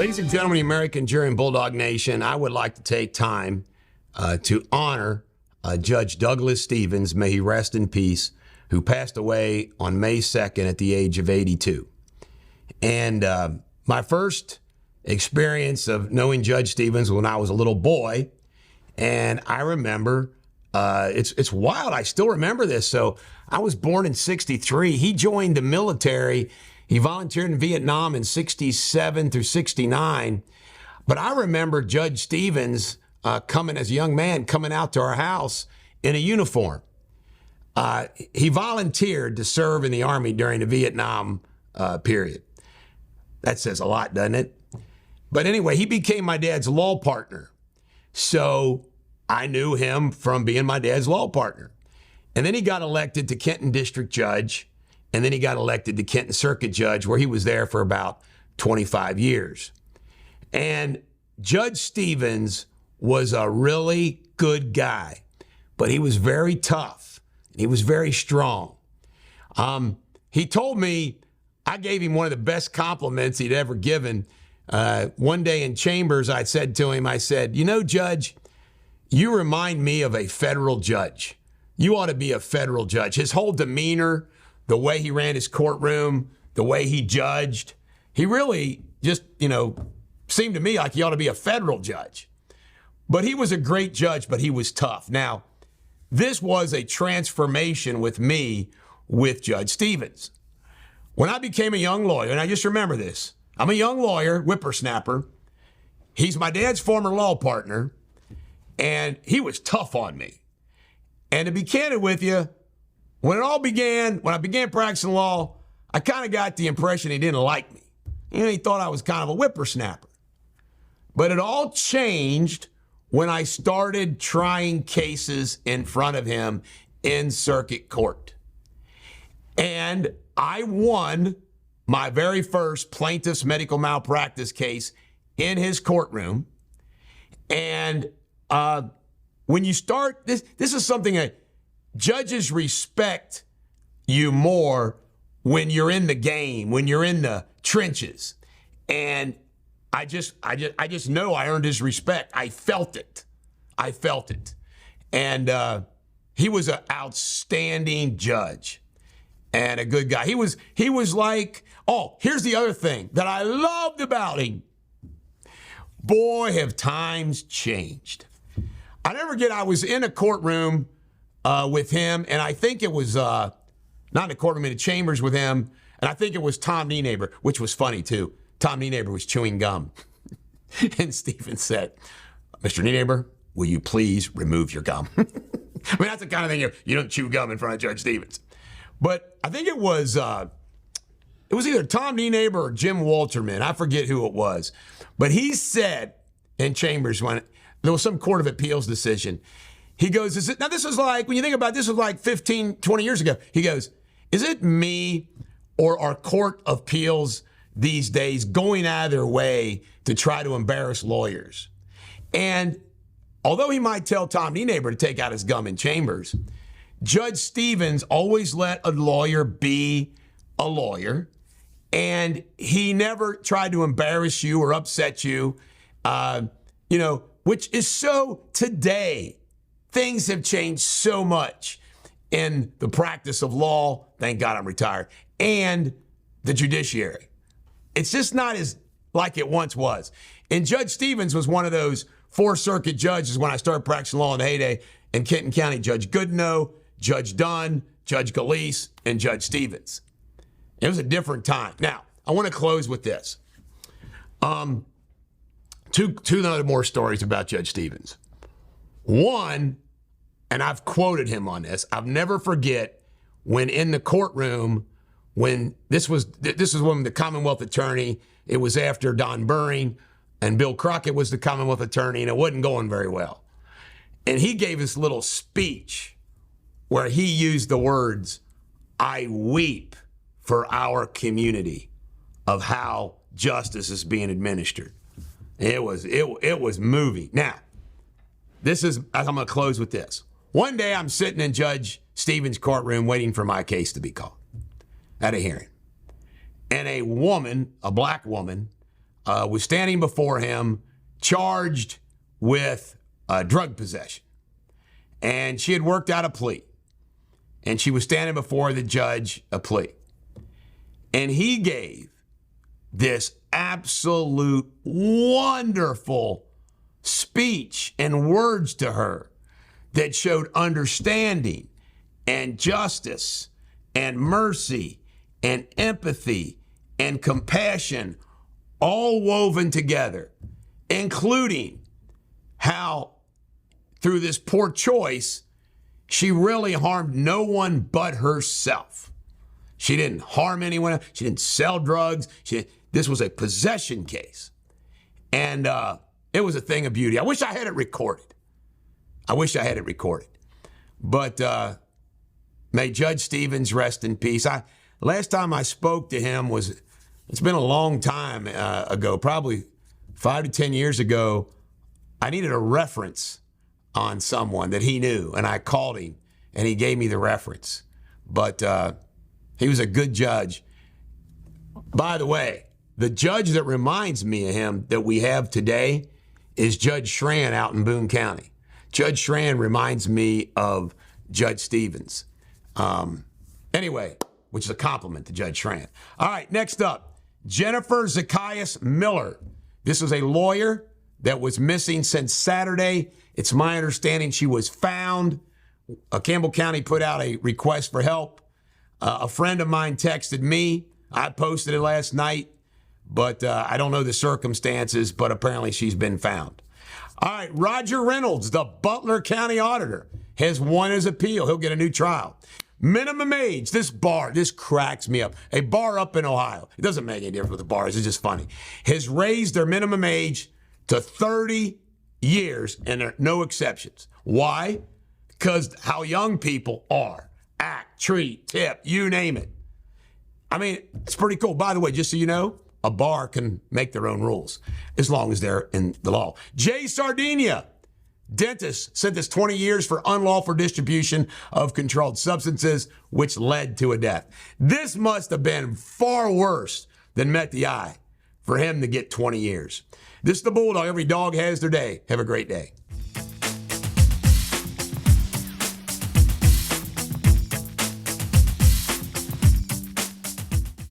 Ladies and gentlemen, American Jury and Bulldog Nation, I would like to take time to honor Judge Douglas Stevens, may he rest in peace, who passed away on May 2nd at the age of 82. And my first experience of knowing Judge Stevens when I was a little boy, and I remember, it's wild, I still remember this. So I was born in 63. He joined the military. He volunteered in Vietnam in 67 through 69. But I remember Judge Stevens coming as a young man, coming out to our house in a uniform. He volunteered to serve in the Army during the Vietnam period. That says a lot, doesn't it? But anyway, he became my dad's law partner. So I knew him from being my dad's law partner. And then he got elected to Kenton District Judge. And then he got elected to Kenton Circuit Judge, where he was there for about 25 years. And Judge Stevens was a really good guy, but he was very tough. He was very strong. He told me I gave him one of the best compliments he'd ever given. One day in chambers, I said to him, I said, you know, Judge, you remind me of a federal judge. You ought to be a federal judge. His whole demeanor, the way he ran his courtroom, the way he judged, he really just, seemed to me like he ought to be a federal judge. But he was a great judge, but he was tough. Now, this was a transformation with me with Judge Stevens. When I became a young lawyer, and I just remember this, I'm a young lawyer, whippersnapper. He's my dad's former law partner, and he was tough on me. And to be candid with you, when I began practicing law, I kind of got the impression he didn't like me. He thought I was kind of a whippersnapper. But it all changed when I started trying cases in front of him in circuit court. And I won my very first plaintiff's medical malpractice case in his courtroom. And when you start, this is something that judges respect you more when you're in the game, when you're in the trenches. And I just know I earned his respect. I felt it. And he was an outstanding judge and a good guy. He was like, oh, here's the other thing that I loved about him. Boy, have times changed. I never forget, I was in a courtroom with him, and I think it was not in the courtroom, in the chambers with him, and I think it was Tom Nienaber, which was funny too. Tom Nienaber was chewing gum, and Stephen said, "Mr. Nienaber, will you please remove your gum?" I mean, that's the kind of thing you don't chew gum in front of Judge Stevens. But I think it was either Tom Nienaber or Jim Walterman. I forget who it was, but he said in chambers when there was some court of appeals decision. He goes, now this was like, when you think about it, this was like 15, 20 years ago. He goes, is it me or our court of appeals these days going out of their way to try to embarrass lawyers? And although he might tell Tom Nienaber to take out his gum in chambers, Judge Stevens always let a lawyer be a lawyer. And he never tried to embarrass you or upset you, which is so today. Things have changed so much in the practice of law. Thank God I'm retired. And the judiciary. It's just not as like it once was. And Judge Stevens was one of those Fourth Circuit judges when I started practicing law in the heyday in Kenton County. Judge Goodenow, Judge Dunn, Judge Galeese, and Judge Stevens. It was a different time. Now, I want to close with this. Two other more stories about Judge Stevens. One, and I've quoted him on this, I'll never forget when in the courtroom, when this was when the Commonwealth attorney, it was after Don Buring, and Bill Crockett was the Commonwealth attorney, and it wasn't going very well. And he gave this little speech where he used the words, "I weep for our community of how justice is being administered." It was moving. Now, I'm going to close with this. One day I'm sitting in Judge Stevens' courtroom waiting for my case to be called at a hearing. And a woman, a black woman, was standing before him charged with drug possession. And she had worked out a plea. And she was standing before the judge a plea. And he gave this absolute wonderful speech and words to her that showed understanding and justice and mercy and empathy and compassion all woven together, including how through this poor choice, she really harmed no one but herself. She didn't harm anyone. She didn't sell drugs. This was a possession case. And it was a thing of beauty. I wish I had it recorded. But may Judge Stevens rest in peace. Last time I spoke to him it's been a long time ago, probably 5 to 10 years ago. I needed a reference on someone that he knew, and I called him, and he gave me the reference. But he was a good judge. By the way, the judge that reminds me of him that we have today is Judge Schran out in Boone County. Judge Schran reminds me of Judge Stevens. Anyway, which is a compliment to Judge Schran. All right, next up, Jennifer Zaccheus-Miller. This is a lawyer that was missing since Saturday. It's my understanding she was found. Campbell County put out a request for help. A friend of mine texted me. I posted it last night, but I don't know the circumstances, but apparently she's been found. All right, Roger Reynolds, the Butler County Auditor, has won his appeal. He'll get a new trial. Minimum age, this cracks me up. A bar up in Ohio, it doesn't make any difference with the bars, it's just funny, has raised their minimum age to 30 years, and there are no exceptions. Why? Because how young people are. Act, treat, tip, you name it. I mean, it's pretty cool. By the way, just so you know, a bar can make their own rules as long as they're in the law. Jay Sardinia, dentist, sentenced 20 years for unlawful distribution of controlled substances, which led to a death. This must have been far worse than met the eye for him to get 20 years. This is the Bulldog. Every dog has their day. Have a great day.